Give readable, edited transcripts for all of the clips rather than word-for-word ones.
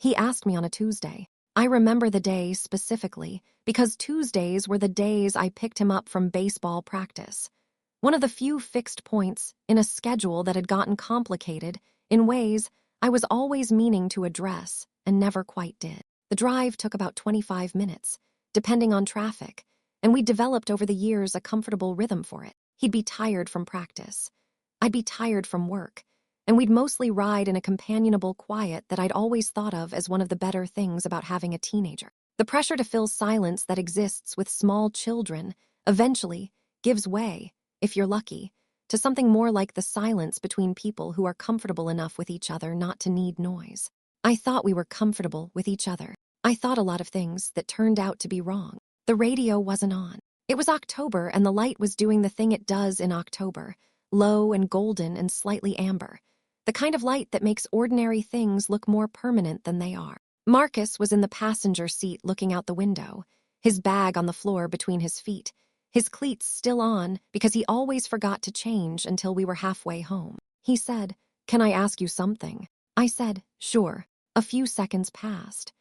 He asked me on a Tuesday. I remember the day specifically because Tuesdays were the days I picked him up from baseball practice. One of the few fixed points in a schedule that had gotten complicated in ways I was always meaning to address and never quite did. The drive took about 25 minutes, depending on traffic, and we developed over the years a comfortable rhythm for it. He'd be tired from practice. I'd be tired from work, and we'd mostly ride in a companionable quiet that I'd always thought of as one of the better things about having a teenager. The pressure to fill silence that exists with small children eventually gives way, if you're lucky, to something more like the silence between people who are comfortable enough with each other not to need noise. I thought we were comfortable with each other. I thought a lot of things that turned out to be wrong. The radio wasn't on. It was October and the light was doing the thing it does in October, low and golden and slightly amber. The kind of light that makes ordinary things look more permanent than they are. Marcus was in the passenger seat looking out the window, his bag on the floor between his feet, his cleats still on because he always forgot to change until we were halfway home. He said, "Can I ask you something?" I said, "Sure." A few seconds passed.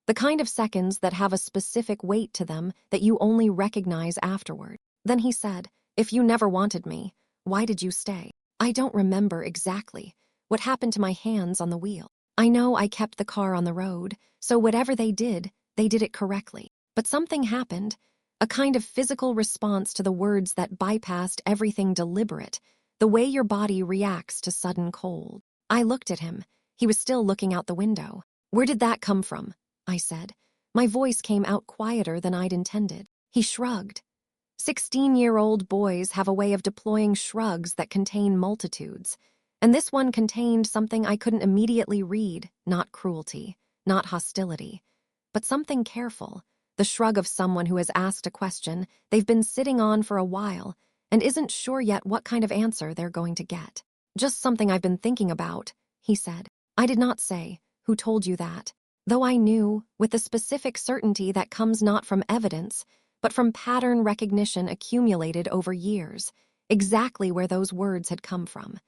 The kind of seconds that have a specific weight to them that you only recognize afterward. Then he said, "If you never wanted me, why did you stay?" I don't remember exactly what happened to my hands on the wheel. I know I kept the car on the road, so whatever they did it correctly. But something happened, a kind of physical response to the words that bypassed everything deliberate, the way your body reacts to sudden cold. I looked at him. He was still looking out the window. "Where did that come from?" I said. My voice came out quieter than I'd intended. He shrugged. 16-year-old boys have a way of deploying shrugs that contain multitudes, and this one contained something I couldn't immediately read, not cruelty, not hostility, but something careful, the shrug of someone who has asked a question they've been sitting on for a while and isn't sure yet what kind of answer they're going to get. "Just something I've been thinking about," he said. I did not say, "Who told you that?" though I knew, with the specific certainty that comes not from evidence, but from pattern recognition accumulated over years, exactly where those words had come from.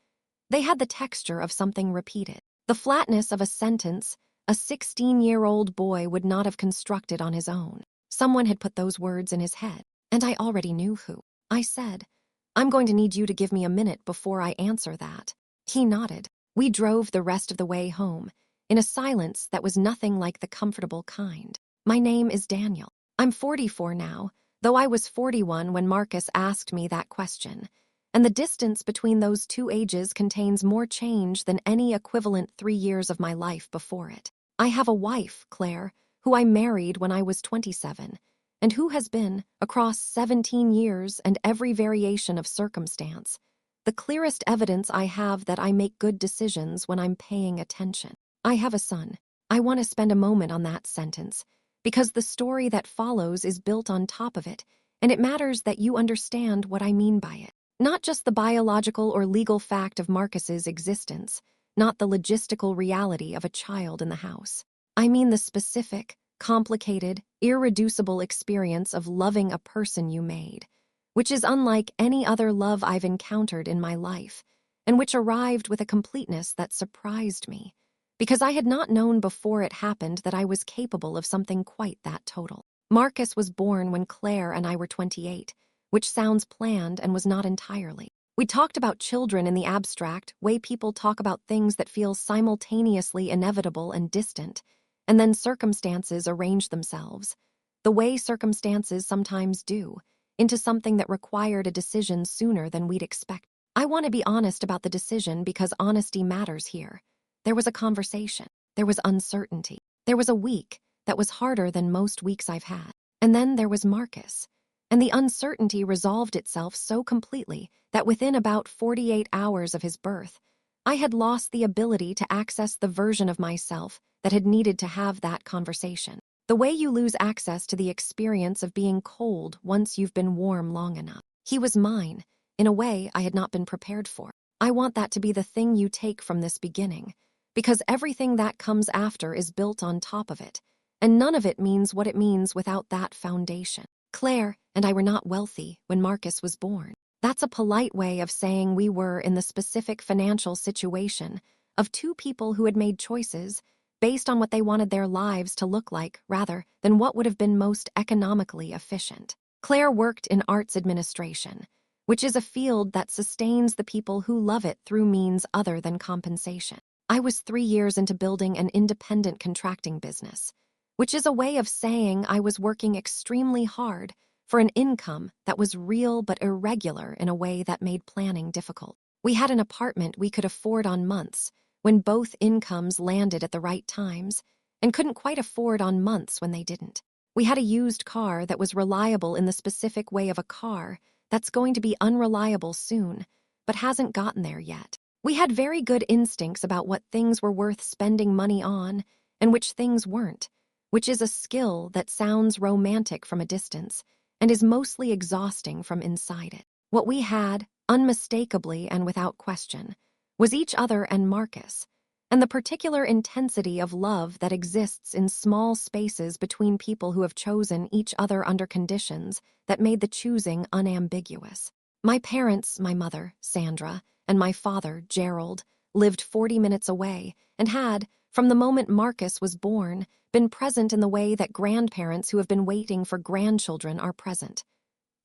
They had the texture of something repeated, the flatness of a sentence a 16-year-old boy would not have constructed on his own. Someone had put those words in his head, and I already knew who. I said, "I'm going to need you to give me a minute before I answer that." He nodded. We drove the rest of the way home, in a silence that was nothing like the comfortable kind. My name is Daniel. I'm 44 now, though I was 41 when Marcus asked me that question, and the distance between those two ages contains more change than any equivalent 3 years of my life before it. I have a wife, Claire, who I married when I was 27, and who has been, across 17 years and every variation of circumstance, the clearest evidence I have that I make good decisions when I'm paying attention. I have a son. I want to spend a moment on that sentence, because the story that follows is built on top of it, and it matters that you understand what I mean by it. Not just the biological or legal fact of Marcus's existence, not the logistical reality of a child in the house. I mean the specific, complicated, irreducible experience of loving a person you made, which is unlike any other love I've encountered in my life, and which arrived with a completeness that surprised me, because I had not known before it happened that I was capable of something quite that total. Marcus was born when Claire and I were 28, which sounds planned and was not entirely. We talked about children in the abstract, way people talk about things that feel simultaneously inevitable and distant, and then circumstances arrange themselves, the way circumstances sometimes do, into something that required a decision sooner than we'd expect. I want to be honest about the decision because honesty matters here. There was a conversation. There was uncertainty. There was a week that was harder than most weeks I've had. And then there was Marcus. And the uncertainty resolved itself so completely that within about 48 hours of his birth, I had lost the ability to access the version of myself that had needed to have that conversation. The way you lose access to the experience of being cold once you've been warm long enough. He was mine, in a way I had not been prepared for. I want that to be the thing you take from this beginning, because everything that comes after is built on top of it, and none of it means what it means without that foundation. Claire and I were not wealthy when Marcus was born. That's a polite way of saying we were in the specific financial situation of two people who had made choices based on what they wanted their lives to look like rather than what would have been most economically efficient. Claire worked in arts administration, which is a field that sustains the people who love it through means other than compensation. I was 3 years into building an independent contracting business, which is a way of saying I was working extremely hard for an income that was real but irregular in a way that made planning difficult. We had an apartment we could afford on months when both incomes landed at the right times, and couldn't quite afford on months when they didn't. We had a used car that was reliable in the specific way of a car that's going to be unreliable soon, but hasn't gotten there yet. We had very good instincts about what things were worth spending money on and which things weren't, which is a skill that sounds romantic from a distance and is mostly exhausting from inside it. What we had, unmistakably and without question, was each other and Marcus, and the particular intensity of love that exists in small spaces between people who have chosen each other under conditions that made the choosing unambiguous. My parents, my mother, Sandra, and my father, Gerald, lived 40 minutes away and had, from the moment Marcus was born, been present in the way that grandparents who have been waiting for grandchildren are present.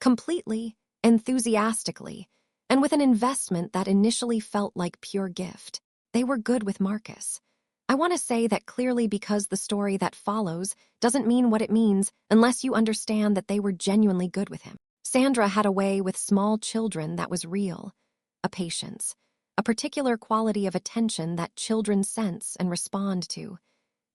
Completely, enthusiastically, and with an investment that initially felt like pure gift. They were good with Marcus. I want to say that clearly because the story that follows doesn't mean what it means unless you understand that they were genuinely good with him. Sandra had a way with small children that was real, a patience, a particular quality of attention that children sense and respond to,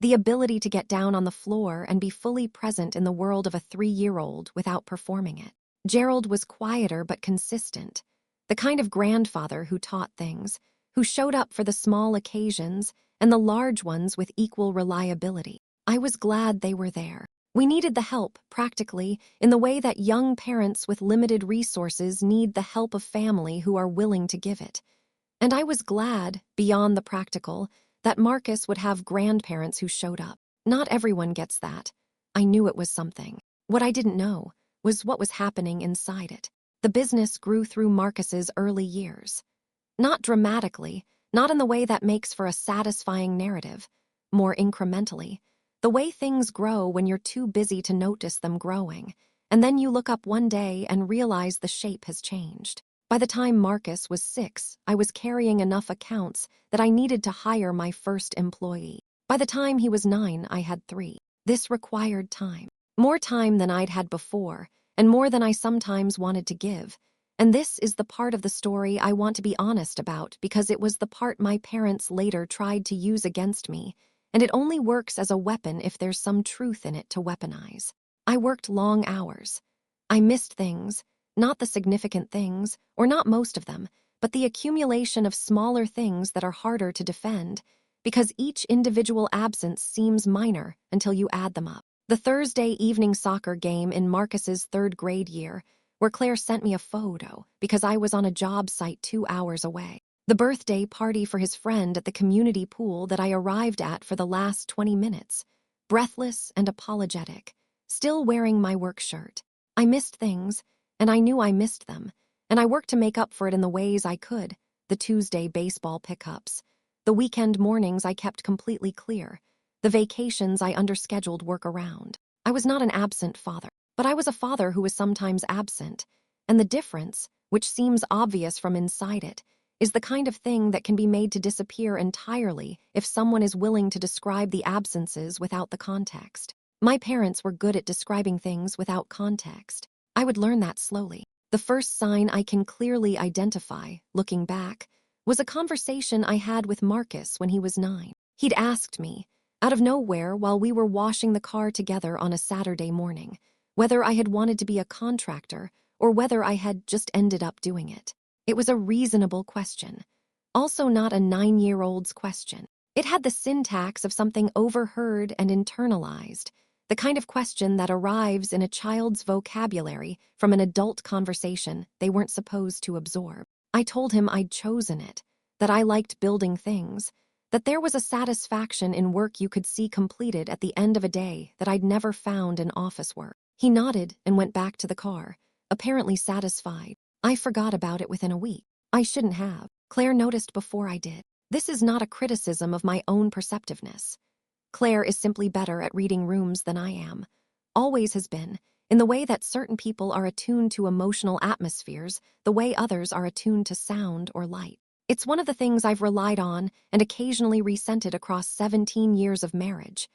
the ability to get down on the floor and be fully present in the world of a 3-year-old without performing it. Gerald was quieter but consistent, the kind of grandfather who taught things, who showed up for the small occasions and the large ones with equal reliability. I was glad they were there. We needed the help, practically, in the way that young parents with limited resources need the help of family who are willing to give it. And I was glad, beyond the practical, that Marcus would have grandparents who showed up. Not everyone gets that. I knew it was something. What I didn't know was what was happening inside it. The business grew through Marcus's early years. Not dramatically, not in the way that makes for a satisfying narrative, more incrementally, the way things grow when you're too busy to notice them growing, and then you look up one day and realize the shape has changed. By the time Marcus was 6, I was carrying enough accounts that I needed to hire my first employee. By the time he was 9, I had 3. This required time. More time than I'd had before, and more than I sometimes wanted to give. And this is the part of the story I want to be honest about because it was the part my parents later tried to use against me, and it only works as a weapon if there's some truth in it to weaponize. I worked long hours. I missed things, not the significant things, or not most of them, but the accumulation of smaller things that are harder to defend, because each individual absence seems minor until you add them up. The Thursday evening soccer game in Marcus's 3rd grade year, where Claire sent me a photo because I was on a job site 2 hours away. The birthday party for his friend at the community pool that I arrived at for the last 20 minutes, breathless and apologetic, still wearing my work shirt. I missed things, and I knew I missed them, and I worked to make up for it in the ways I could, the Tuesday baseball pickups, the weekend mornings I kept completely clear, the vacations I underscheduled work around. I was not an absent father, but I was a father who was sometimes absent, and the difference, which seems obvious from inside it, is the kind of thing that can be made to disappear entirely if someone is willing to describe the absences without the context. My parents were good at describing things without context. I would learn that slowly. The first sign I can clearly identify, looking back, was a conversation I had with Marcus when he was 9. He'd asked me, out of nowhere while we were washing the car together on a Saturday morning, whether I had wanted to be a contractor or whether I had just ended up doing it. It was a reasonable question, also not a 9-year-old's question. It had the syntax of something overheard and internalized, the kind of question that arrives in a child's vocabulary from an adult conversation they weren't supposed to absorb. I told him I'd chosen it, that I liked building things, that there was a satisfaction in work you could see completed at the end of a day that I'd never found in office work. He nodded and went back to the car, apparently satisfied. I forgot about it within a week. I shouldn't have. Claire noticed before I did. This is not a criticism of my own perceptiveness. Claire is simply better at reading rooms than I am. Always has been, in the way that certain people are attuned to emotional atmospheres, the way others are attuned to sound or light. It's one of the things I've relied on and occasionally resented across 17 years of marriage.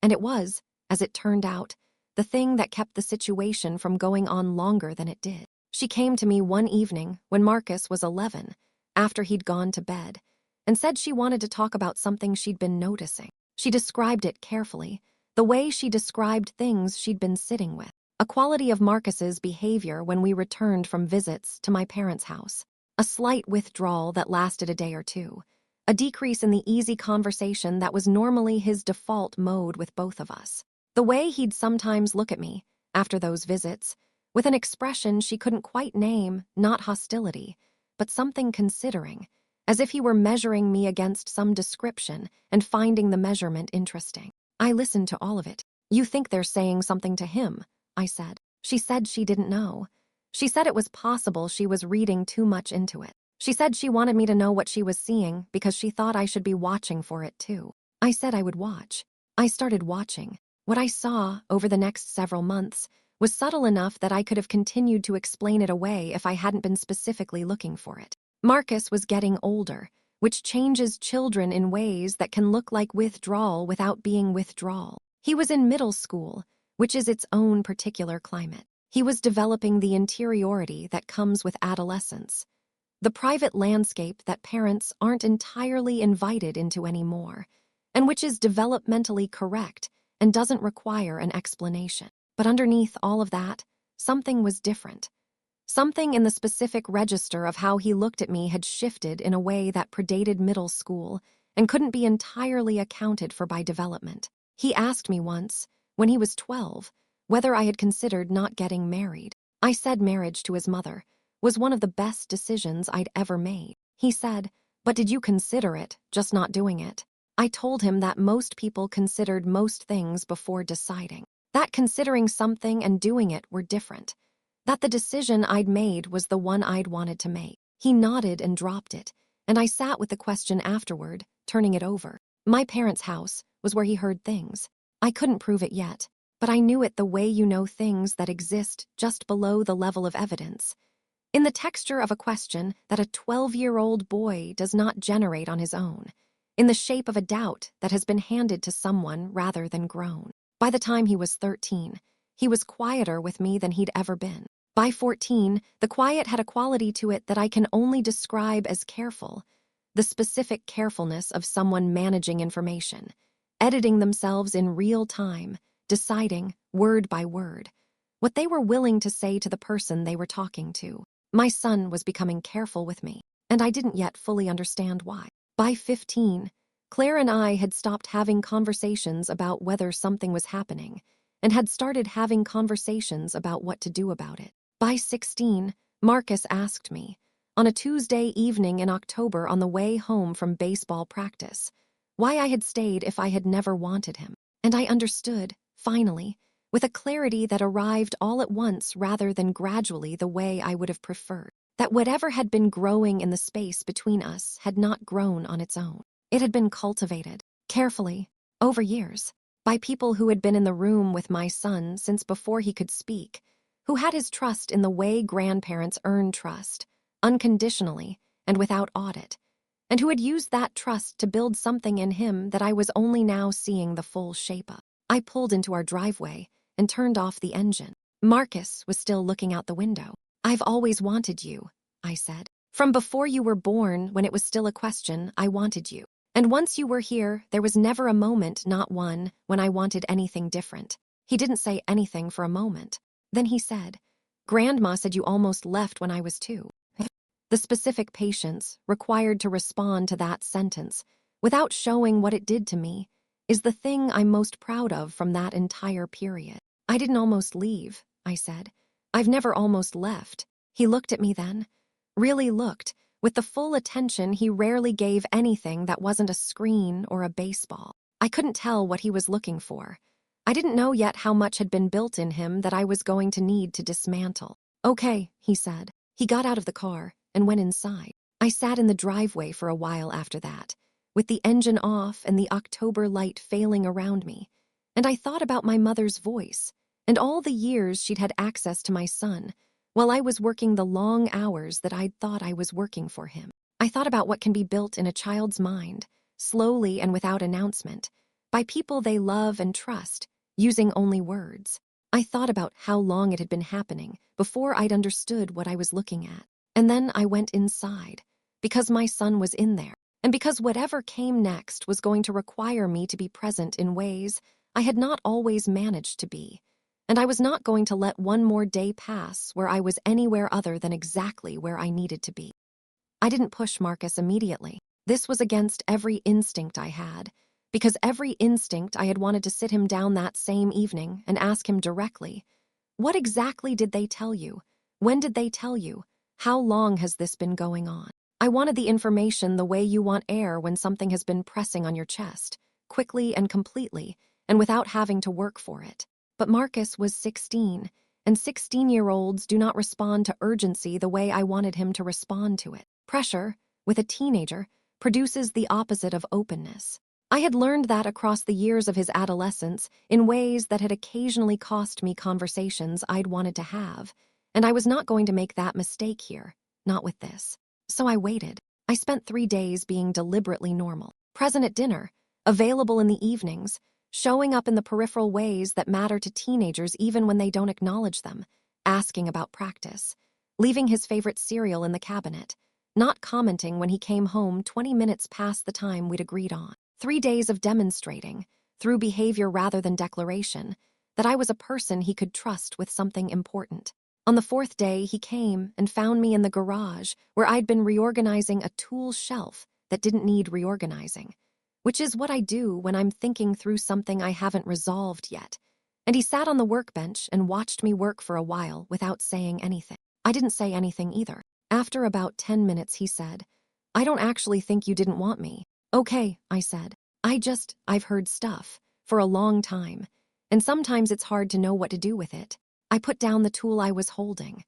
And it was, as it turned out, the thing that kept the situation from going on longer than it did. She came to me one evening when Marcus was 11, after he'd gone to bed, and said she wanted to talk about something she'd been noticing. She described it carefully, the way she described things she'd been sitting with. A quality of Marcus's behavior when we returned from visits to my parents' house. A slight withdrawal that lasted a day or two. A decrease in the easy conversation that was normally his default mode with both of us. The way he'd sometimes look at me, after those visits, with an expression she couldn't quite name, not hostility, but something considering, as if he were measuring me against some description and finding the measurement interesting. I listened to all of it. "You think they're saying something to him?" I said. She said she didn't know. She said it was possible she was reading too much into it. She said she wanted me to know what she was seeing because she thought I should be watching for it too. I said I would watch. I started watching. What I saw over the next several months was subtle enough that I could have continued to explain it away if I hadn't been specifically looking for it. Marcus was getting older, which changes children in ways that can look like withdrawal without being withdrawal. He was in middle school, which is its own particular climate. He was developing the interiority that comes with adolescence, the private landscape that parents aren't entirely invited into anymore, and which is developmentally correct and doesn't require an explanation. But underneath all of that, something was different. Something in the specific register of how he looked at me had shifted in a way that predated middle school and couldn't be entirely accounted for by development. He asked me once, when he was 12, whether I had considered not getting married. I said marriage to his mother was one of the best decisions I'd ever made. He said, "But did you consider it, just not doing it?" I told him that most people considered most things before deciding. That considering something and doing it were different. That the decision I'd made was the one I'd wanted to make. He nodded and dropped it, and I sat with the question afterward, turning it over. My parents' house was where he heard things. I couldn't prove it yet, but I knew it the way you know things that exist just below the level of evidence. In the texture of a question that a 12-year-old boy does not generate on his own. In the shape of a doubt that has been handed to someone rather than grown. By the time he was 13, he was quieter with me than he'd ever been. By 14, the quiet had a quality to it that I can only describe as careful. The specific carefulness of someone managing information, editing themselves in real time, deciding, word by word, what they were willing to say to the person they were talking to. My son was becoming careful with me, and I didn't yet fully understand why. By 15, Claire and I had stopped having conversations about whether something was happening, and had started having conversations about what to do about it. By 16, Marcus asked me, on a Tuesday evening in October on the way home from baseball practice, why I had stayed if I had never wanted him. And I understood, finally, with a clarity that arrived all at once rather than gradually the way I would have preferred, that whatever had been growing in the space between us had not grown on its own. It had been cultivated, carefully, over years, by people who had been in the room with my son since before he could speak, who had his trust in the way grandparents earn trust, unconditionally and without audit, and who had used that trust to build something in him that I was only now seeing the full shape of. I pulled into our driveway and turned off the engine. Marcus was still looking out the window. "I've always wanted you," I said. "From before you were born, when it was still a question, I wanted you. And once you were here, there was never a moment, not one, when I wanted anything different." He didn't say anything for a moment. Then he said, "Grandma said you almost left when I was 2. The specific patience required to respond to that sentence, without showing what it did to me, is the thing I'm most proud of from that entire period. "I didn't almost leave," I said. "I've never almost left." He looked at me then, really looked, with the full attention he rarely gave anything that wasn't a screen or a baseball. I couldn't tell what he was looking for. I didn't know yet how much had been built in him that I was going to need to dismantle. "Okay," he said. He got out of the car and went inside. I sat in the driveway for a while after that, with the engine off and the October light failing around me. And I thought about my mother's voice and all the years she'd had access to my son, while I was working the long hours that I'd thought I was working for him. I thought about what can be built in a child's mind, slowly and without announcement, by people they love and trust, using only words. I thought about how long it had been happening before I'd understood what I was looking at. And then I went inside, because my son was in there, and because whatever came next was going to require me to be present in ways I had not always managed to be. And I was not going to let one more day pass where I was anywhere other than exactly where I needed to be. I didn't push Marcus immediately. This was against every instinct I had, because every instinct I had wanted to sit him down that same evening and ask him directly, "What exactly did they tell you? When did they tell you? How long has this been going on?" I wanted the information the way you want air when something has been pressing on your chest, quickly and completely, and without having to work for it. But Marcus was 16, and 16-year-olds do not respond to urgency the way I wanted him to respond to it. Pressure, with a teenager, produces the opposite of openness. I had learned that across the years of his adolescence in ways that had occasionally cost me conversations I'd wanted to have, and I was not going to make that mistake here, not with this. So I waited. I spent 3 days being deliberately normal, present at dinner, available in the evenings, showing up in the peripheral ways that matter to teenagers even when they don't acknowledge them, asking about practice, leaving his favorite cereal in the cabinet, not commenting when he came home 20 minutes past the time we'd agreed on. 3 days of demonstrating, through behavior rather than declaration, that I was a person he could trust with something important. On the 4th day, he came and found me in the garage where I'd been reorganizing a tool shelf that didn't need reorganizing, which is what I do when I'm thinking through something I haven't resolved yet. And he sat on the workbench and watched me work for a while without saying anything. I didn't say anything either. After about 10 minutes, he said, "I don't actually think you didn't want me." "Okay," I said. I've heard stuff for a long time, and sometimes it's hard to know what to do with it." I put down the tool I was holding.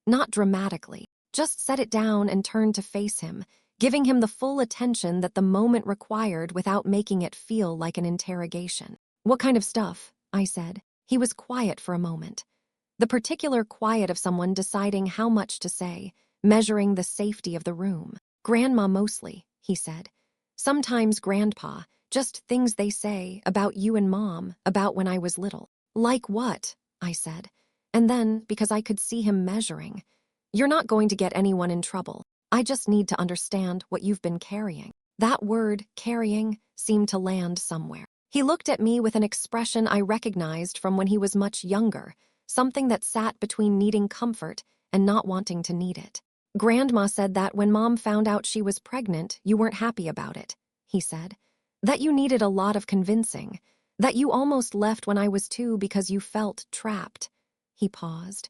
Not dramatically, just set it down and turned to face him, giving him the full attention that the moment required without making it feel like an interrogation. "What kind of stuff?" I said. He was quiet for a moment. The particular quiet of someone deciding how much to say, measuring the safety of the room. "Grandma mostly," he said. "Sometimes Grandpa, just things they say about you and Mom, about when I was little." "Like what?" I said. And then, because I could see him measuring, "You're not going to get anyone in trouble. I just need to understand what you've been carrying." That word, carrying, seemed to land somewhere. He looked at me with an expression I recognized from when he was much younger, something that sat between needing comfort and not wanting to need it. "Grandma said that when Mom found out she was pregnant, you weren't happy about it," he said. "That you needed a lot of convincing. That you almost left when I was 2 because you felt trapped." He paused.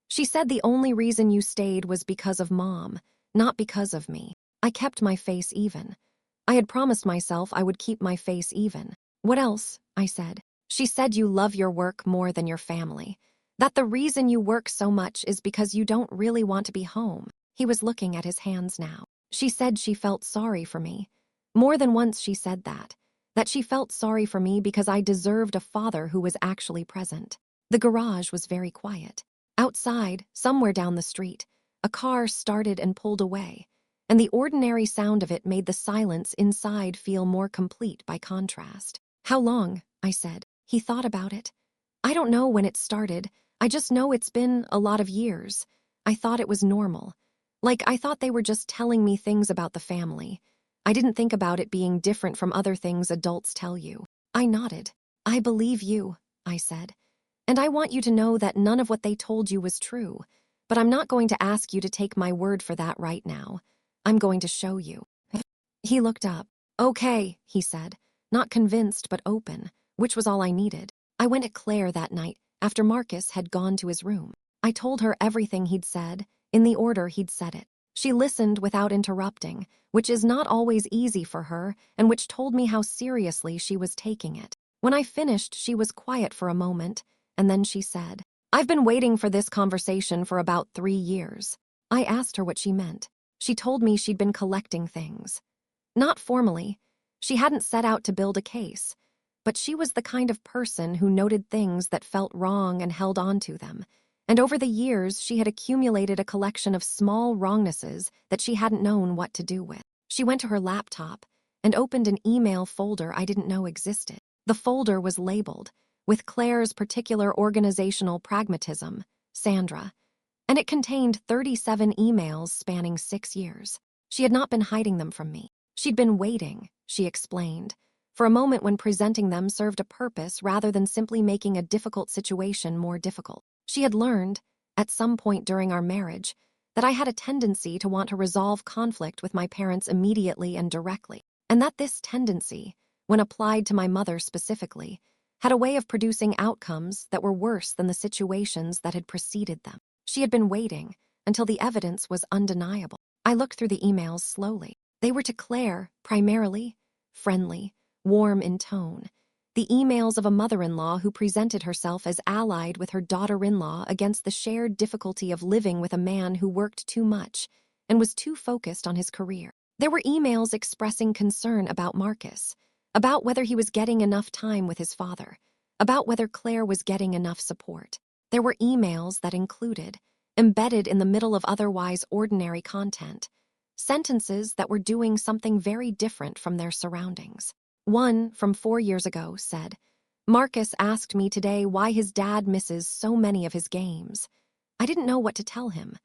"She said the only reason you stayed was because of Mom, not because of me." I kept my face even. I had promised myself I would keep my face even. "What else?" I said. "She said you love your work more than your family. That the reason you work so much is because you don't really want to be home." He was looking at his hands now. "She said she felt sorry for me. More than once she said that. That she felt sorry for me because I deserved a father who was actually present." The garage was very quiet. Outside, somewhere down the street, a car started and pulled away, and the ordinary sound of it made the silence inside feel more complete by contrast. "How long?" I said. He thought about it. "I don't know when it started. I just know it's been a lot of years. I thought it was normal. Like, I thought they were just telling me things about the family. I didn't think about it being different from other things adults tell you." I nodded. "I believe you," I said. "And I want you to know that none of what they told you was true. But I'm not going to ask you to take my word for that right now. I'm going to show you." He looked up. "Okay," he said, not convinced but open, which was all I needed. I went at Claire that night, after Marcus had gone to his room. I told her everything he'd said, in the order he'd said it. She listened without interrupting, which is not always easy for her, and which told me how seriously she was taking it. When I finished, she was quiet for a moment, and then she said, "I've been waiting for this conversation for about 3 years." I asked her what she meant. She told me she'd been collecting things. Not formally. She hadn't set out to build a case, but she was the kind of person who noted things that felt wrong and held on to them. And over the years, she had accumulated a collection of small wrongnesses that she hadn't known what to do with. She went to her laptop and opened an email folder I didn't know existed. The folder was labeled, with Claire's particular organizational pragmatism, Sandra, and it contained 37 emails spanning 6 years. She had not been hiding them from me. She'd been waiting, she explained, for a moment when presenting them served a purpose rather than simply making a difficult situation more difficult. She had learned, at some point during our marriage, that I had a tendency to want to resolve conflict with my parents immediately and directly, and that this tendency, when applied to my mother specifically, had a way of producing outcomes that were worse than the situations that had preceded them. She had been waiting until the evidence was undeniable. I looked through the emails slowly. They were to Claire, primarily, friendly, warm in tone. The emails of a mother-in-law who presented herself as allied with her daughter-in-law against the shared difficulty of living with a man who worked too much and was too focused on his career. There were emails expressing concern about Marcus, about whether he was getting enough time with his father, about whether Claire was getting enough support. There were emails that included, embedded in the middle of otherwise ordinary content, sentences that were doing something very different from their surroundings. One, from 4 years ago, said, "Marcus asked me today why his dad misses so many of his games. I didn't know what to tell him.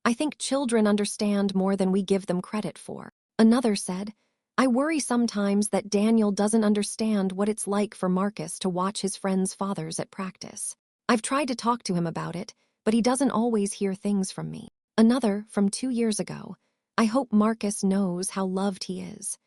I think children understand more than we give them credit for." Another said, "I worry sometimes that Daniel doesn't understand what it's like for Marcus to watch his friends' fathers at practice. I've tried to talk to him about it, but he doesn't always hear things from me." Another, from 2 years ago, "I hope Marcus knows how loved he is.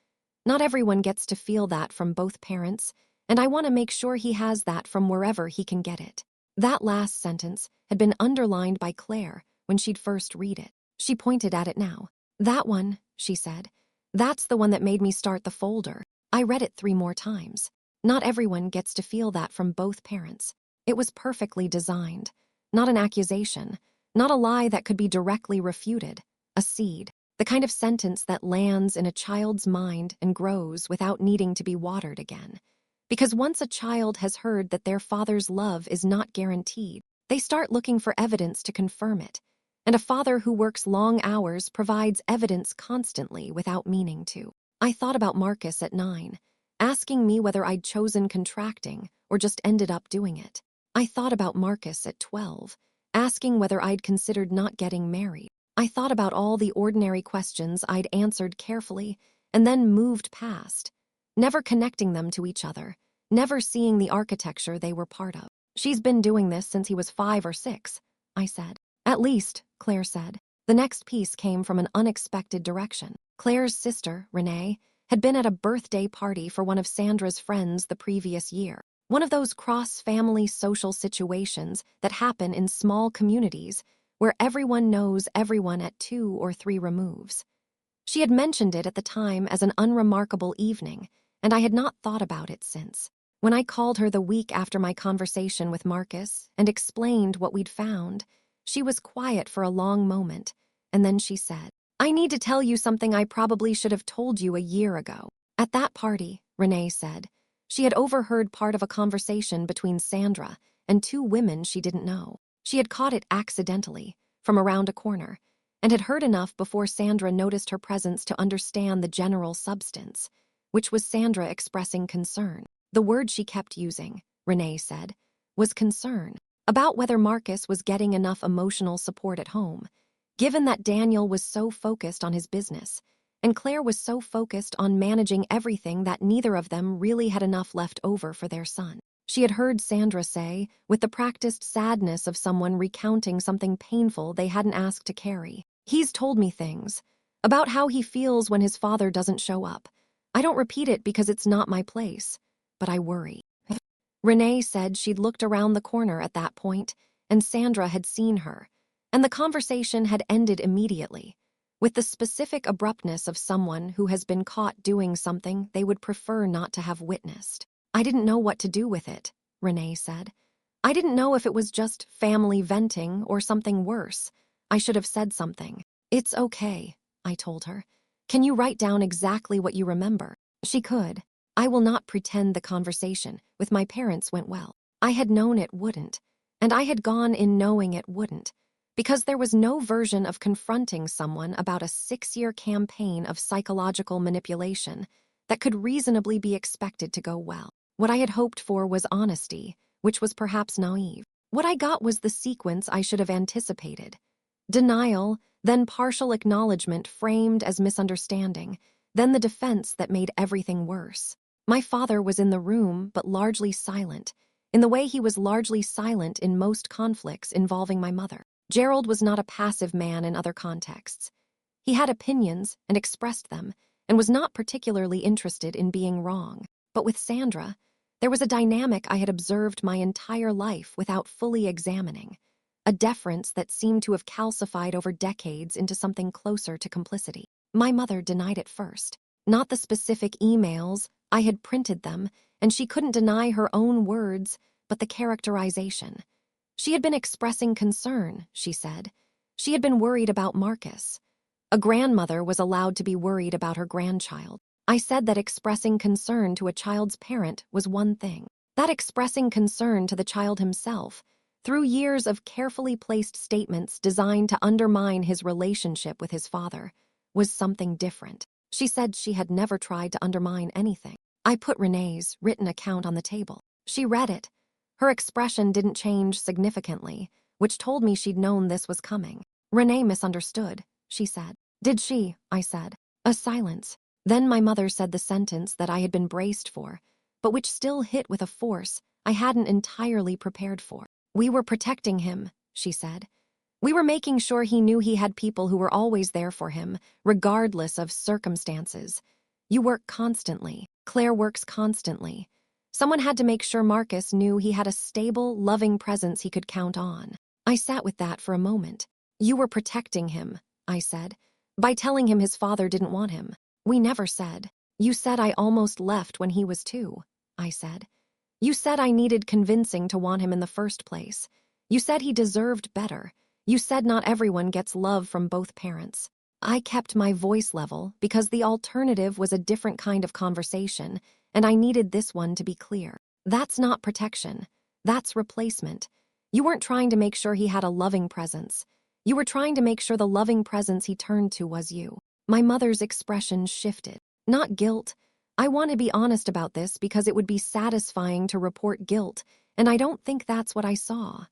Not everyone gets to feel that from both parents, and I want to make sure he has that from wherever he can get it." That last sentence had been underlined by Claire when she'd first read it. She pointed at it now. "That one," she said, "that's the one that made me start the folder. I read it 3 more times. Not everyone gets to feel that from both parents." It was perfectly designed. Not an accusation, not a lie that could be directly refuted. A seed. The kind of sentence that lands in a child's mind and grows without needing to be watered again. Because once a child has heard that their father's love is not guaranteed, they start looking for evidence to confirm it. And a father who works long hours provides evidence constantly without meaning to. I thought about Marcus at 9, asking me whether I'd chosen contracting or just ended up doing it. I thought about Marcus at 12, asking whether I'd considered not getting married. I thought about all the ordinary questions I'd answered carefully and then moved past, never connecting them to each other, never seeing the architecture they were part of. "She's been doing this since he was 5 or 6, I said. "At least," Claire said. The next piece came from an unexpected direction. Claire's sister, Renee, had been at a birthday party for one of Sandra's friends the previous year. One of those cross-family social situations that happen in small communities where everyone knows everyone at 2 or 3 removes. She had mentioned it at the time as an unremarkable evening, and I had not thought about it since. When I called her the week after my conversation with Marcus and explained what we'd found, she was quiet for a long moment, and then she said, "I need to tell you something I probably should have told you a year ago." At that party, Renee said, she had overheard part of a conversation between Sandra and 2 women she didn't know. She had caught it accidentally, from around a corner, and had heard enough before Sandra noticed her presence to understand the general substance, which was Sandra expressing concern. The word she kept using, Renee said, was concern, about whether Marcus was getting enough emotional support at home, given that Daniel was so focused on his business, and Claire was so focused on managing everything that neither of them really had enough left over for their son. She had heard Sandra say, with the practiced sadness of someone recounting something painful they hadn't asked to carry, "He's told me things about how he feels when his father doesn't show up. I don't repeat it because it's not my place, but I worry." Renee said she'd looked around the corner at that point, and Sandra had seen her, and the conversation had ended immediately, with the specific abruptness of someone who has been caught doing something they would prefer not to have witnessed. "I didn't know what to do with it," Renee said. "I didn't know if it was just family venting or something worse. I should have said something." "It's okay," I told her. "Can you write down exactly what you remember?" She could. I will not pretend the conversation with my parents went well. I had known it wouldn't, and I had gone in knowing it wouldn't, because there was no version of confronting someone about a 6-year campaign of psychological manipulation that could reasonably be expected to go well. What I had hoped for was honesty, which was perhaps naive. What I got was the sequence I should have anticipated. Denial, then partial acknowledgement framed as misunderstanding, then the defense that made everything worse. My father was in the room, but largely silent, in the way he was largely silent in most conflicts involving my mother. Gerald was not a passive man in other contexts. He had opinions and expressed them, and was not particularly interested in being wrong. But with Sandra, there was a dynamic I had observed my entire life without fully examining, a deference that seemed to have calcified over decades into something closer to complicity. My mother denied it first. Not the specific emails, I had printed them, and she couldn't deny her own words, but the characterization. She had been expressing concern, she said. She had been worried about Marcus. A grandmother was allowed to be worried about her grandchild. I said that expressing concern to a child's parent was one thing. That expressing concern to the child himself, through years of carefully placed statements designed to undermine his relationship with his father, was something different. She said she had never tried to undermine anything. I put Renee's written account on the table. She read it. Her expression didn't change significantly, which told me she'd known this was coming. Renee misunderstood, she said. Did she? I said. A silence. Then my mother said the sentence that I had been braced for, but which still hit with a force I hadn't entirely prepared for. We were protecting him, she said. We were making sure he knew he had people who were always there for him, regardless of circumstances. You work constantly. Claire works constantly. Someone had to make sure Marcus knew he had a stable, loving presence he could count on. I sat with that for a moment. You were protecting him, I said, by telling him his father didn't want him. We never said. You said I almost left when he was 2, I said. You said I needed convincing to want him in the first place. You said he deserved better. You said not everyone gets love from both parents. I kept my voice level because the alternative was a different kind of conversation, and I needed this one to be clear. That's not protection. That's replacement. You weren't trying to make sure he had a loving presence. You were trying to make sure the loving presence he turned to was you. My mother's expression shifted. Not guilt. I want to be honest about this because it would be satisfying to report guilt, and I don't think that's what I saw.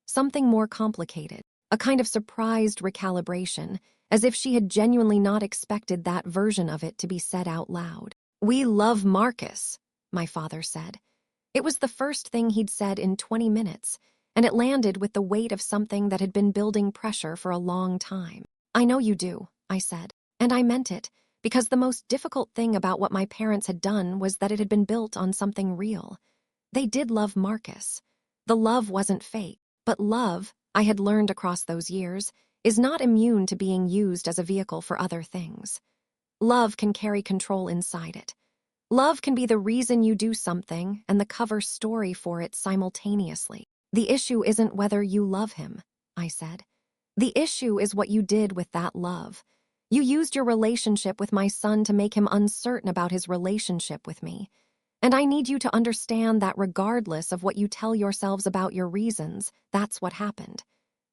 Something more complicated. A kind of surprised recalibration, as if she had genuinely not expected that version of it to be said out loud. We love Marcus, my father said. It was the first thing he'd said in 20 minutes, and it landed with the weight of something that had been building pressure for a long time. I know you do, I said, and I meant it, because the most difficult thing about what my parents had done was that it had been built on something real. They did love Marcus. The love wasn't fake, but love, I had learned across those years, is not immune to being used as a vehicle for other things. Love can carry control inside it. Love can be the reason you do something and the cover story for it simultaneously. The issue isn't whether you love him, I said. The issue is what you did with that love. You used your relationship with my son to make him uncertain about his relationship with me. And I need you to understand that regardless of what you tell yourselves about your reasons, that's what happened.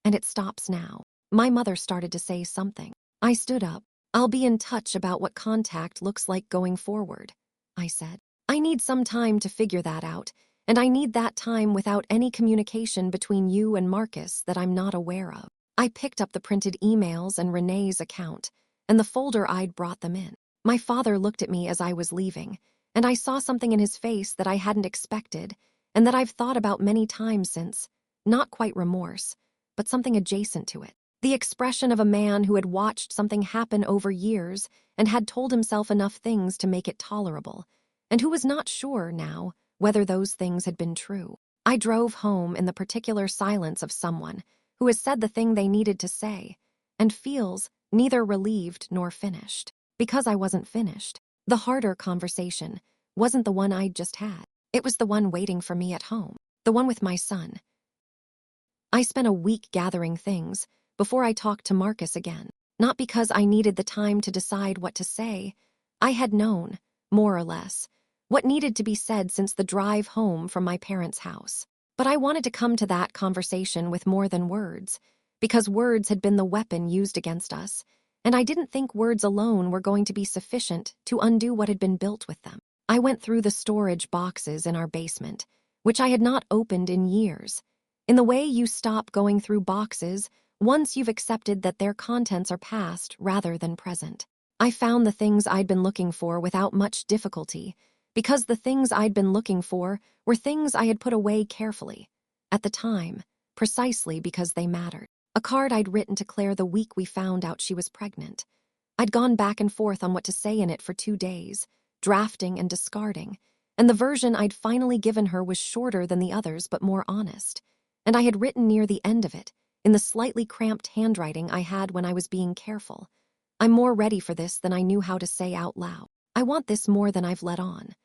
And it stops now. My mother started to say something. I stood up. I'll be in touch about what contact looks like going forward, I said. I need some time to figure that out, and I need that time without any communication between you and Marcus that I'm not aware of. I picked up the printed emails and Renee's account, and the folder I'd brought them in. My father looked at me as I was leaving, and I saw something in his face that I hadn't expected, and that I've thought about many times since. Not quite remorse, but something adjacent to it. The expression of a man who had watched something happen over years and had told himself enough things to make it tolerable, and who was not sure now whether those things had been true. I drove home in the particular silence of someone who has said the thing they needed to say, and feels neither relieved nor finished. Because I wasn't finished. The harder conversation wasn't the one I'd just had. It was the one waiting for me at home, the one with my son. I spent a week gathering things before I talked to Marcus again, not because I needed the time to decide what to say. I had known. more or less, what needed to be said since the drive home from my parents' house. But I wanted to come to that conversation with more than words, because words had been the weapon used against us, and I didn't think words alone were going to be sufficient to undo what had been built with them. I went through the storage boxes in our basement, which I had not opened in years. In the way you stop going through boxes once you've accepted that their contents are past rather than present. I found the things I'd been looking for without much difficulty, because the things I'd been looking for were things I had put away carefully, at the time, precisely because they mattered. A card I'd written to Claire the week we found out she was pregnant. I'd gone back and forth on what to say in it for 2 days, drafting and discarding, and the version I'd finally given her was shorter than the others but more honest, and I had written near the end of it, in the slightly cramped handwriting I had when I was being careful. I'm more ready for this than I knew how to say out loud. I want this more than I've let on.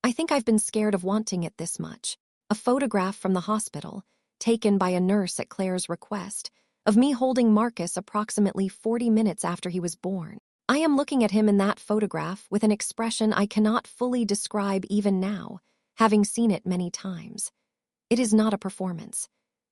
I think I've been scared of wanting it this much. A photograph from the hospital, taken by a nurse at Claire's request, of me holding Marcus approximately 40 minutes after he was born. I am looking at him in that photograph with an expression I cannot fully describe even now, having seen it many times. It is not a performance.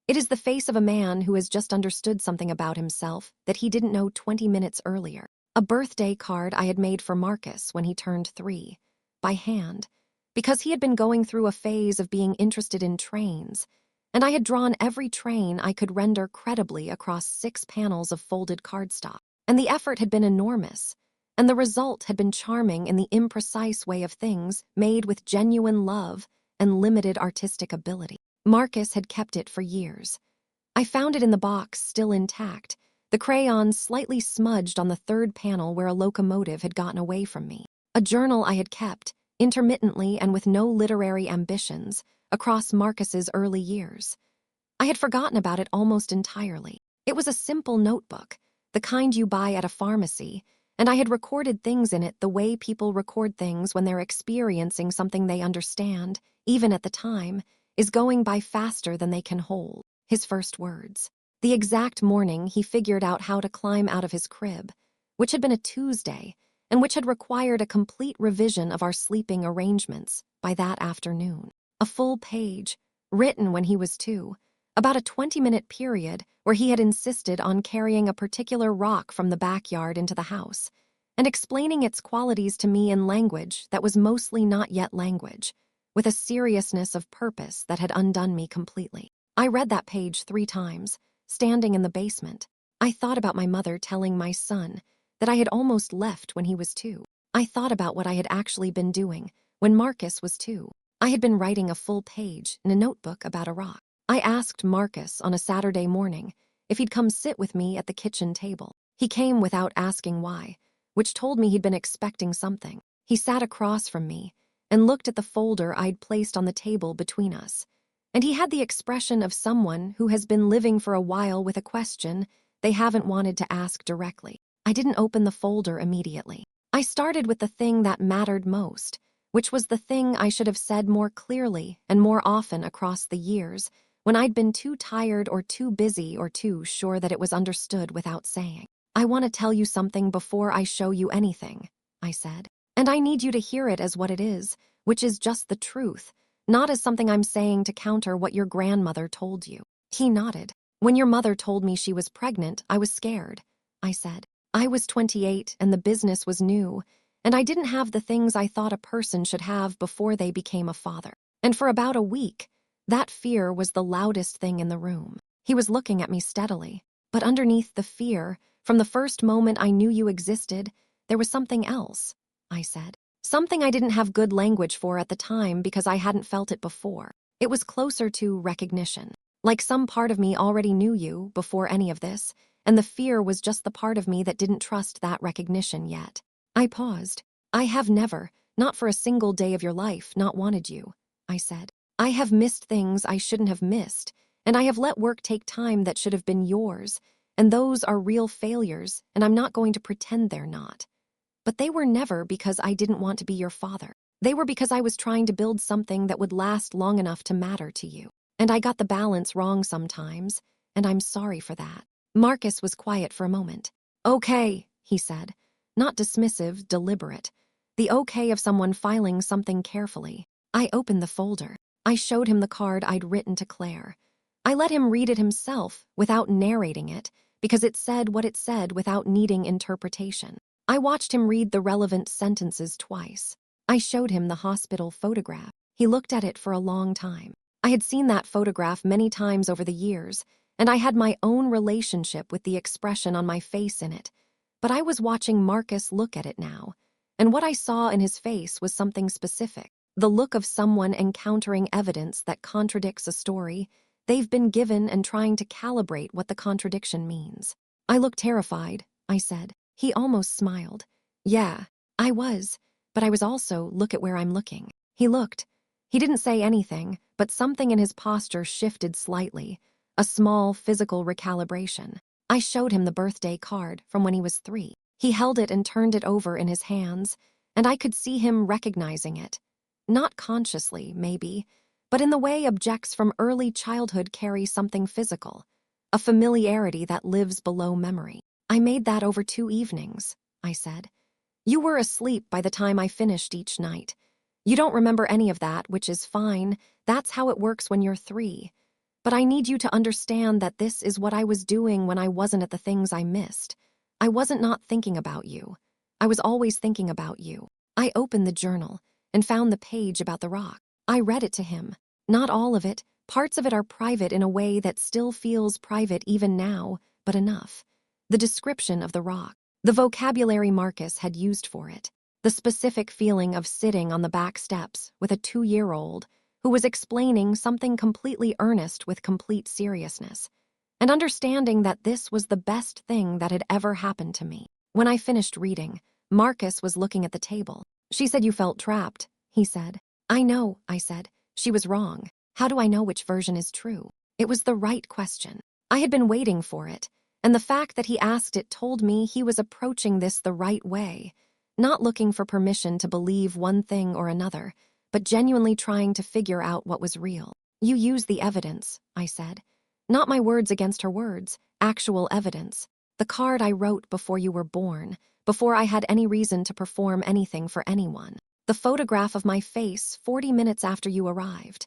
It is the face of a man who has just understood something about himself that he didn't know 20 minutes earlier. A birthday card I had made for Marcus when he turned 3, by hand, because he had been going through a phase of being interested in trains, and I had drawn every train I could render credibly across 6 panels of folded cardstock. And the effort had been enormous, and the result had been charming in the imprecise way of things made with genuine love and limited artistic ability. Marcus had kept it for years. I found it in the box still intact, the crayon slightly smudged on the 3rd panel where a locomotive had gotten away from me. A journal I had kept, intermittently and with no literary ambitions, across Marcus's early years. I had forgotten about it almost entirely. It was a simple notebook, the kind you buy at a pharmacy, and I had recorded things in it the way people record things when they're experiencing something they understand, even at the time, is going by faster than they can hold. His first words. The exact morning he figured out how to climb out of his crib, which had been a Tuesday, and which had required a complete revision of our sleeping arrangements by that afternoon. A full page, written when he was 2, about a 20-minute period where he had insisted on carrying a particular rock from the backyard into the house, and explaining its qualities to me in language that was mostly not yet language, with a seriousness of purpose that had undone me completely. I read that page 3 times, standing in the basement. I thought about my mother telling my son that I had almost left when he was 2. I thought about what I had actually been doing when Marcus was 2. I had been writing a full page in a notebook about a rock. I asked Marcus on a Saturday morning if he'd come sit with me at the kitchen table. He came without asking why, which told me he'd been expecting something. He sat across from me and looked at the folder I'd placed on the table between us, and he had the expression of someone who has been living for a while with a question they haven't wanted to ask directly. I didn't open the folder immediately. I started with the thing that mattered most, which was the thing I should have said more clearly and more often across the years, when I'd been too tired or too busy or too sure that it was understood without saying. I want to tell you something before I show you anything, I said. And I need you to hear it as what it is, which is just the truth, not as something I'm saying to counter what your grandmother told you. He nodded. When your mother told me she was pregnant, I was scared, I said. I was 28 and the business was new, and I didn't have the things I thought a person should have before they became a father. And for about a week, that fear was the loudest thing in the room. He was looking at me steadily, but underneath the fear, from the first moment I knew you existed, there was something else, I said. Something I didn't have good language for at the time because I hadn't felt it before. It was closer to recognition. Like some part of me already knew you before any of this, and the fear was just the part of me that didn't trust that recognition yet. I paused. I have never, not for a single day of your life, not wanted you, I said. I have missed things I shouldn't have missed, and I have let work take time that should have been yours, and those are real failures, and I'm not going to pretend they're not. But they were never because I didn't want to be your father. They were because I was trying to build something that would last long enough to matter to you. And I got the balance wrong sometimes, and I'm sorry for that. Marcus was quiet for a moment. Okay, he said. Not dismissive, deliberate. The okay of someone filing something carefully. I opened the folder. I showed him the card I'd written to Claire. I let him read it himself without narrating it because it said what it said without needing interpretation. I watched him read the relevant sentences twice. I showed him the hospital photograph. He looked at it for a long time. I had seen that photograph many times over the years, and I had my own relationship with the expression on my face in it. But I was watching Marcus look at it now, and what I saw in his face was something specific. The look of someone encountering evidence that contradicts a story they've been given and trying to calibrate what the contradiction means. I look terrified, I said. He almost smiled. Yeah, I was, but I was also, look at where I'm looking. He looked. He didn't say anything, but something in his posture shifted slightly, a small physical recalibration. I showed him the birthday card from when he was 3. He held it and turned it over in his hands, and I could see him recognizing it. Not consciously, maybe, but in the way objects from early childhood carry something physical, a familiarity that lives below memory. I made that over 2 evenings, I said. You were asleep by the time I finished each night. You don't remember any of that, which is fine. That's how it works when you're 3. But I need you to understand that this is what I was doing when I wasn't at the things I missed. I wasn't not thinking about you. I was always thinking about you. I opened the journal and found the page about the rock. I read it to him. Not all of it. Parts of it are private in a way that still feels private even now, but enough. The description of the rock, the vocabulary Marcus had used for it, the specific feeling of sitting on the back steps with a 2-year-old who was explaining something completely earnest with complete seriousness, and understanding that this was the best thing that had ever happened to me. When I finished reading, Marcus was looking at the table. She said you felt trapped, he said. I know, I said. She was wrong. How do I know which version is true? It was the right question. I had been waiting for it, and the fact that he asked it told me he was approaching this the right way, not looking for permission to believe one thing or another, but genuinely trying to figure out what was real. You use the evidence, I said. Not my words against her words, actual evidence. The card I wrote before you were born, before I had any reason to perform anything for anyone. The photograph of my face 40 minutes after you arrived.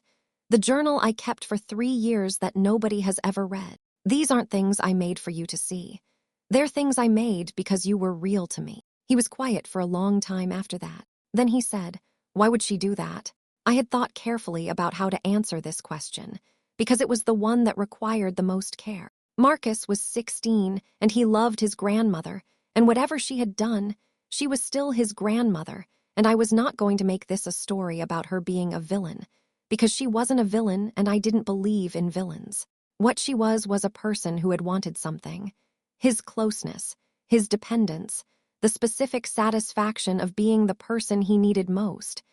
The journal I kept for 3 years that nobody has ever read. These aren't things I made for you to see. They're things I made because you were real to me. He was quiet for a long time after that. Then he said, why would she do that? I had thought carefully about how to answer this question, because it was the one that required the most care. Marcus was 16, and he loved his grandmother, and whatever she had done, she was still his grandmother, and I was not going to make this a story about her being a villain, because she wasn't a villain and I didn't believe in villains. What she was a person who had wanted something. His closeness, his dependence, the specific satisfaction of being the person he needed most,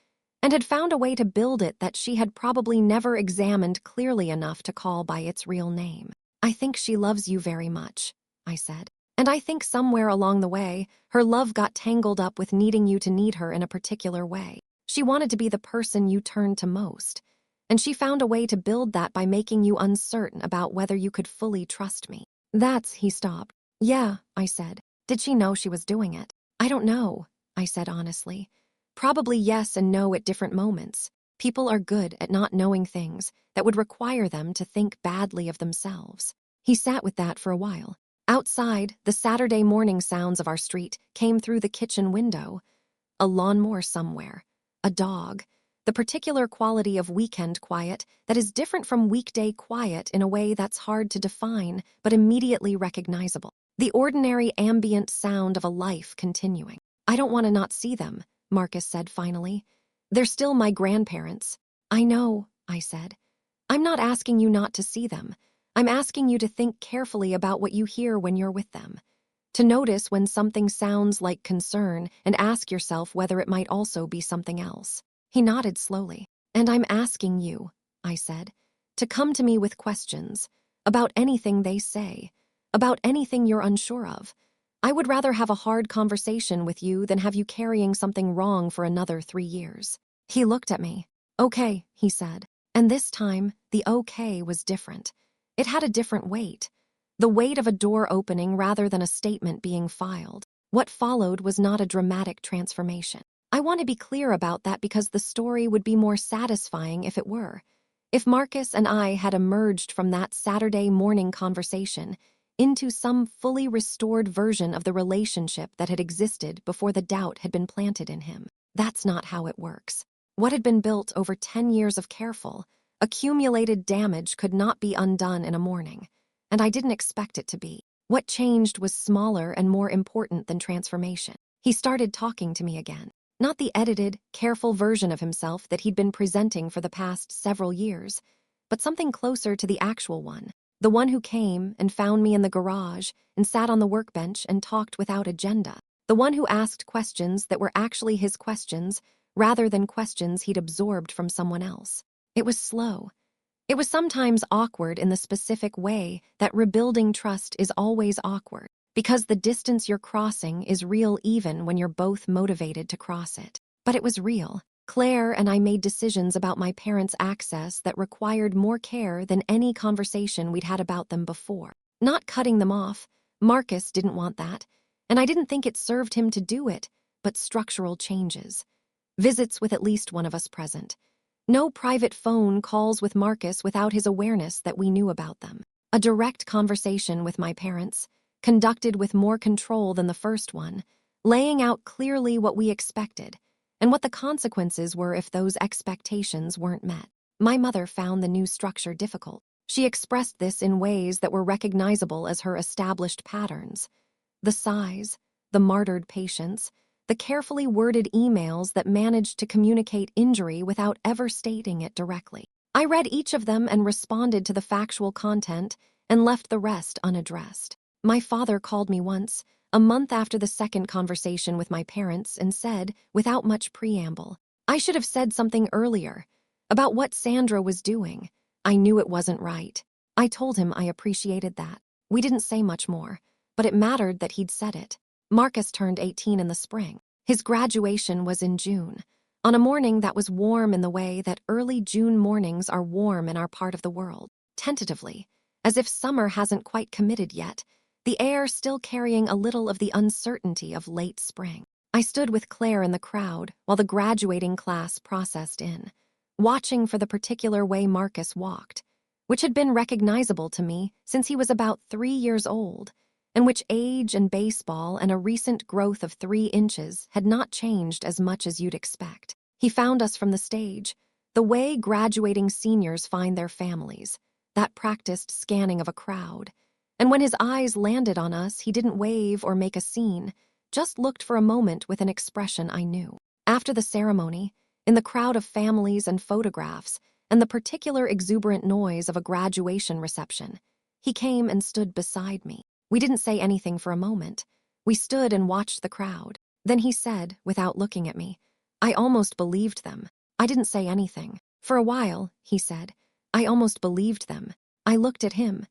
and had found a way to build it that she had probably never examined clearly enough to call by its real name. I think she loves you very much, I said. And I think somewhere along the way, her love got tangled up with needing you to need her in a particular way. She wanted to be the person you turned to most, and she found a way to build that by making you uncertain about whether you could fully trust me. He stopped. Yeah, I said. Did she know she was doing it? I don't know, I said honestly. Probably yes and no at different moments. People are good at not knowing things that would require them to think badly of themselves. He sat with that for a while. Outside, the Saturday morning sounds of our street came through the kitchen window. A lawnmower somewhere. A dog. The particular quality of weekend quiet that is different from weekday quiet in a way that's hard to define but immediately recognizable. The ordinary ambient sound of a life continuing. I don't want to not see them, Marcus said finally. They're still my grandparents. I know, I said. I'm not asking you not to see them. I'm asking you to think carefully about what you hear when you're with them. To notice when something sounds like concern and ask yourself whether it might also be something else. He nodded slowly. And I'm asking you, I said, to come to me with questions about anything they say, about anything you're unsure of. I would rather have a hard conversation with you than have you carrying something wrong for another 3 years. He looked at me. Okay, he said. And this time, the okay was different. It had a different weight. The weight of a door opening rather than a statement being filed. What followed was not a dramatic transformation. I want to be clear about that because the story would be more satisfying if it were. If Marcus and I had emerged from that Saturday morning conversation into some fully restored version of the relationship that had existed before the doubt had been planted in him. That's not how it works. What had been built over 10 years of careful, accumulated damage could not be undone in a morning, and I didn't expect it to be. What changed was smaller and more important than transformation. He started talking to me again. Not the edited, careful version of himself that he'd been presenting for the past several years, but something closer to the actual one. The one who came and found me in the garage and sat on the workbench and talked without agenda. The one who asked questions that were actually his questions rather than questions he'd absorbed from someone else. It was slow. It was sometimes awkward in the specific way that rebuilding trust is always awkward, because the distance you're crossing is real even when you're both motivated to cross it. But it was real. Claire and I made decisions about my parents' access that required more care than any conversation we'd had about them before. Not cutting them off. Marcus didn't want that, and I didn't think it served him to do it, but structural changes. Visits with at least one of us present. No private phone calls with Marcus without his awareness that we knew about them. A direct conversation with my parents, conducted with more control than the first one, laying out clearly what we expected and what the consequences were if those expectations weren't met. My mother found the new structure difficult. She expressed this in ways that were recognizable as her established patterns. The sighs, the martyred patience, the carefully worded emails that managed to communicate injury without ever stating it directly. I read each of them and responded to the factual content and left the rest unaddressed. My father called me once, a month after the second conversation with my parents, and said, without much preamble, I should have said something earlier about what Sandra was doing. I knew it wasn't right. I told him I appreciated that. We didn't say much more, but it mattered that he'd said it. Marcus turned 18 in the spring. His graduation was in June, on a morning that was warm in the way that early June mornings are warm in our part of the world. Tentatively, as if summer hasn't quite committed yet, the air still carrying a little of the uncertainty of late spring. I stood with Claire in the crowd while the graduating class processed in, watching for the particular way Marcus walked, which had been recognizable to me since he was about 3 years old, and which age and baseball and a recent growth of 3 inches had not changed as much as you'd expect. He found us from the stage, the way graduating seniors find their families, that practiced scanning of a crowd. And when his eyes landed on us, he didn't wave or make a scene, just looked for a moment with an expression I knew. After the ceremony, in the crowd of families and photographs, and the particular exuberant noise of a graduation reception, he came and stood beside me. We didn't say anything for a moment. We stood and watched the crowd. Then he said, without looking at me, I almost believed them. I didn't say anything. For a while, he said, I almost believed them. I looked at him.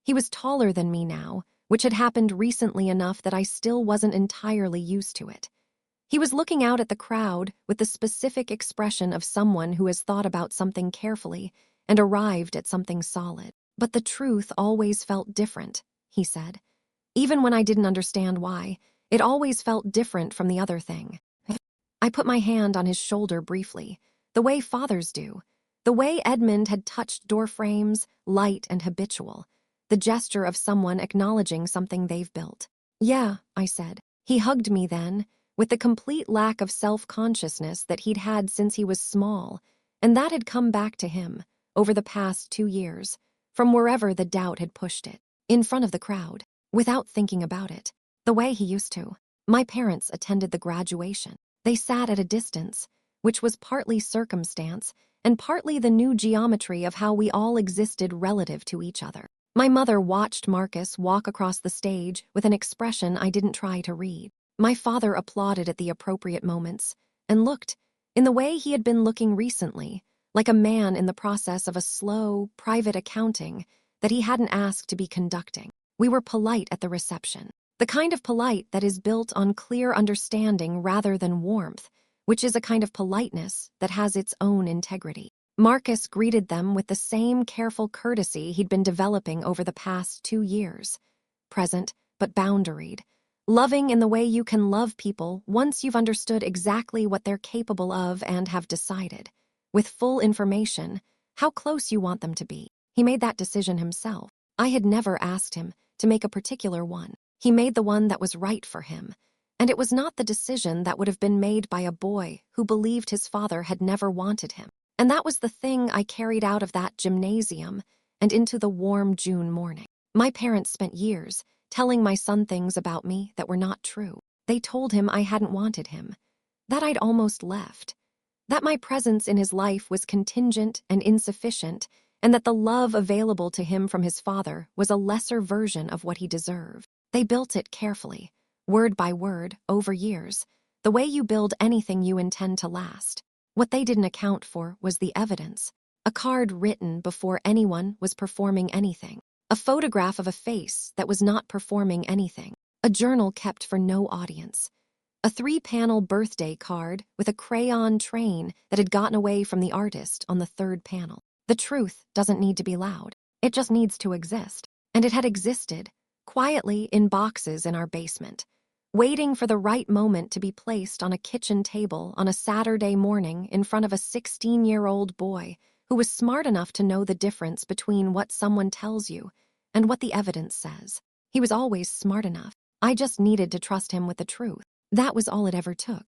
He was taller than me now, which had happened recently enough that I still wasn't entirely used to it. He was looking out at the crowd with the specific expression of someone who has thought about something carefully and arrived at something solid. But the truth always felt different, he said. Even when I didn't understand why, it always felt different from the other thing. I put my hand on his shoulder briefly, the way fathers do, the way Edmund had touched doorframes, light and habitual, the gesture of someone acknowledging something they've built. Yeah, I said. He hugged me then, with the complete lack of self-consciousness that he'd had since he was small, and that had come back to him, over the past 2 years, from wherever the doubt had pushed it, in front of the crowd, without thinking about it, the way he used to. My parents attended the graduation. They sat at a distance, which was partly circumstance and partly the new geometry of how we all existed relative to each other. My mother watched Marcus walk across the stage with an expression I didn't try to read. My father applauded at the appropriate moments and looked, in the way he had been looking recently, like a man in the process of a slow, private accounting that he hadn't asked to be conducting. We were polite at the reception, the kind of polite that is built on clear understanding rather than warmth, which is a kind of politeness that has its own integrity. Marcus greeted them with the same careful courtesy he'd been developing over the past 2 years, present but boundaried, Loving in the way you can love people once you've understood exactly what they're capable of and have decided, with full information, how close you want them to be. He made that decision himself. I had never asked him to make a particular one. He made the one that was right for him. And it was not the decision that would have been made by a boy who believed his father had never wanted him. And that was the thing I carried out of that gymnasium and into the warm June morning. My parents spent years telling my son things about me that were not true. They told him I hadn't wanted him, that I'd almost left, that my presence in his life was contingent and insufficient, and that the love available to him from his father was a lesser version of what he deserved. They built it carefully, word by word, over years, the way you build anything you intend to last. What they didn't account for was the evidence, a card written before anyone was performing anything, a photograph of a face that was not performing anything, a journal kept for no audience, a 3-panel birthday card with a crayon train that had gotten away from the artist on the 3rd panel. The truth doesn't need to be loud. It just needs to exist. And it had existed, quietly in boxes in our basement, waiting for the right moment to be placed on a kitchen table on a Saturday morning in front of a 16-year-old boy who was smart enough to know the difference between what someone tells you and what the evidence says. He was always smart enough. I just needed to trust him with the truth. That was all it ever took.